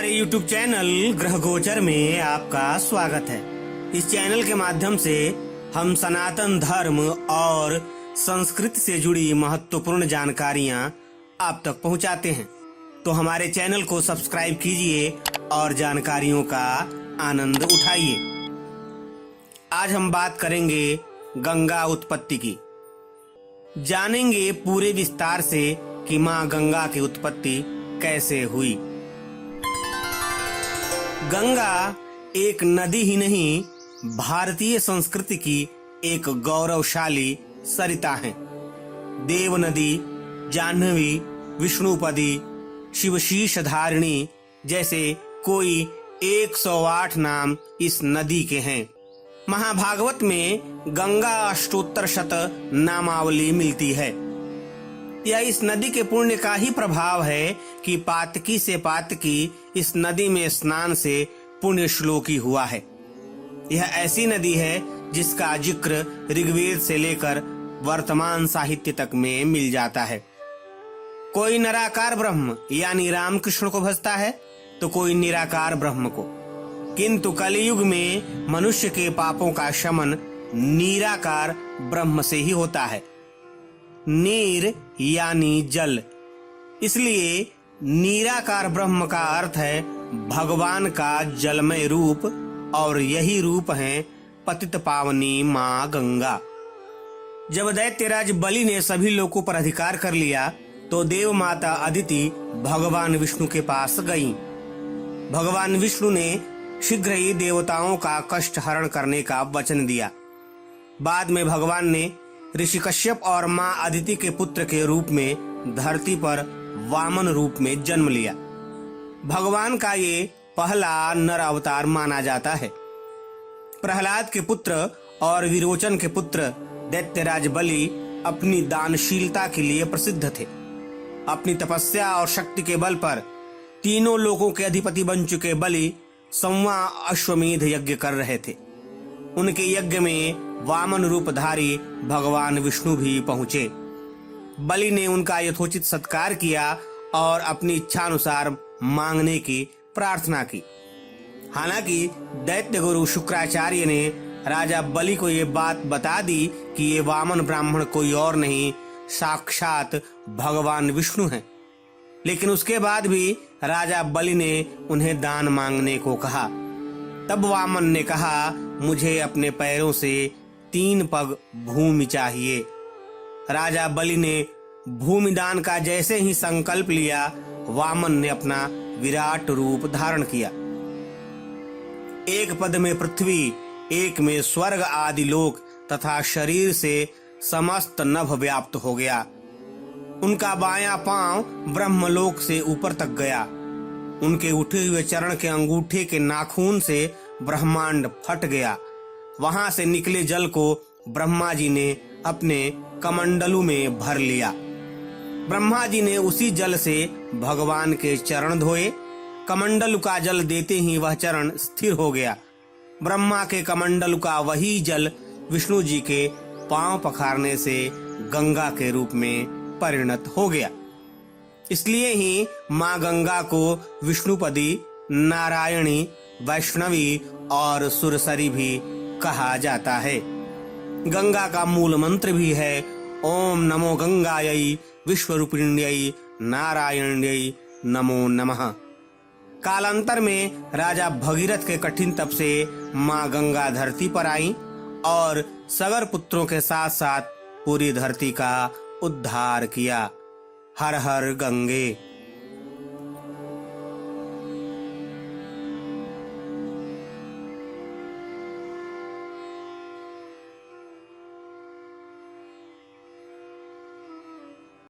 हमारे YouTube channel ग्रह गोचर में आपका स्वागत है। इस चैनल के माध्यम से हम सनातन धर्म और संस्कृति से जुड़ी महत्वपूर्ण जानकारियां आप तक पहुंचाते हैं, तो हमारे चैनल को सब्सक्राइब कीजिए और जानकारियों का आनंद उठाइए। आज हम बात करेंगे गंगा उत्पत्ति की। जानेंगे पूरे विस्तार से कि माँ गंगा की उत्पत्ति कैसे हुई। गंगा एक नदी ही नहीं, भारतीय संस्कृति की एक गौरवशाली सरिता है। देव नदी, जाह्नवी, विष्णुपदी, शिवशीष धारिणी जैसे कोई 108 नाम इस नदी के हैं। महाभागवत में गंगा अष्टोत्तर शत नामावली मिलती है। यह इस नदी के पुण्य का ही प्रभाव है कि पातकी से पातकी इस नदी में स्नान से पुण्य श्लोकी हुआ है। यह ऐसी नदी है जिसका जिक्र ऋग्वेद से लेकर वर्तमान साहित्य तक में मिल जाता है। कोई निराकार ब्रह्म यानी रामकृष्ण को भजता है तो कोई निराकार ब्रह्म को, किंतु कलयुग में मनुष्य के पापों का शमन निराकार ब्रह्म से ही होता है। नीर यानी जल, इसलिए निराकार ब्रह्म का अर्थ है भगवान का जलमय रूप, और यही रूप है पतित पावनी माँ गंगा। जब दैत्यराज बलि ने सभी लोगों पर अधिकार कर लिया तो देव माता अदिति भगवान विष्णु के पास गईं। भगवान विष्णु ने शीघ्र ही देवताओं का कष्ट हरण करने का वचन दिया। बाद में भगवान ने ऋषि कश्यप और माँ अदिति के पुत्र के रूप में धरती पर वामन रूप में जन्म लिया। भगवान का ये पहला नर अवतार माना जाता है। प्रहलाद के पुत्र और विरोचन के पुत्र दैत्यराज बलि अपनी दानशीलता के लिए प्रसिद्ध थे। अपनी तपस्या और शक्ति के बल पर तीनों लोकों के अधिपति बन चुके बलि संवां अश्वमेध यज्ञ कर रहे थे। उनके यज्ञ में वामन रूपधारी भगवान विष्णु भी पहुंचे। बलि ने उनका यथोचित सत्कार किया और अपनी इच्छानुसार मांगने की प्रार्थना की। हालांकि दैत्य गुरु शुक्राचार्य ने राजा बलि को ये बात बता दी कि ये वामन ब्राह्मण कोई और नहीं, साक्षात भगवान विष्णु हैं। लेकिन उसके बाद भी राजा बलि ने उन्हें दान मांगने को कहा। तब वामन ने कहा, मुझे अपने पैरों से 3 पग भूमि चाहिए। राजा बलि ने भूमि दान का जैसे ही संकल्प लिया, वामन ने अपना विराट रूप धारण किया। एक पद में पृथ्वी, एक में स्वर्ग आदि लोक तथा शरीर से समस्त नभ व्याप्त हो गया। उनका बायां पांव ब्रह्मलोक से ऊपर तक गया। उनके उठे हुए चरण के अंगूठे के नाखून से ब्रह्मांड फट गया। वहां से निकले जल को ब्रह्मा जी ने अपने कमंडलू में भर लिया। ब्रह्मा जी ने उसी जल से भगवान के चरण धोए। कमंडलू का जल देते ही वह चरण स्थिर हो गया। ब्रह्मा के कमंडलू का वही जल विष्णु जी के पांव पखारने से गंगा के रूप में परिणत हो गया। इसलिए ही माँ गंगा को विष्णुपदी, नारायणी, वैष्णवी और सुरसरी भी कहा जाता है। गंगा का मूल मंत्र भी है ओम नमो गंगायै विश्वरूपिण्यै नारायण्यै नमो नमः। कालांतर में राजा भगीरथ के कठिन तप से माँ गंगा धरती पर आई और सगर पुत्रों के साथ साथ पूरी धरती का उद्धार किया। हर हर गंगे।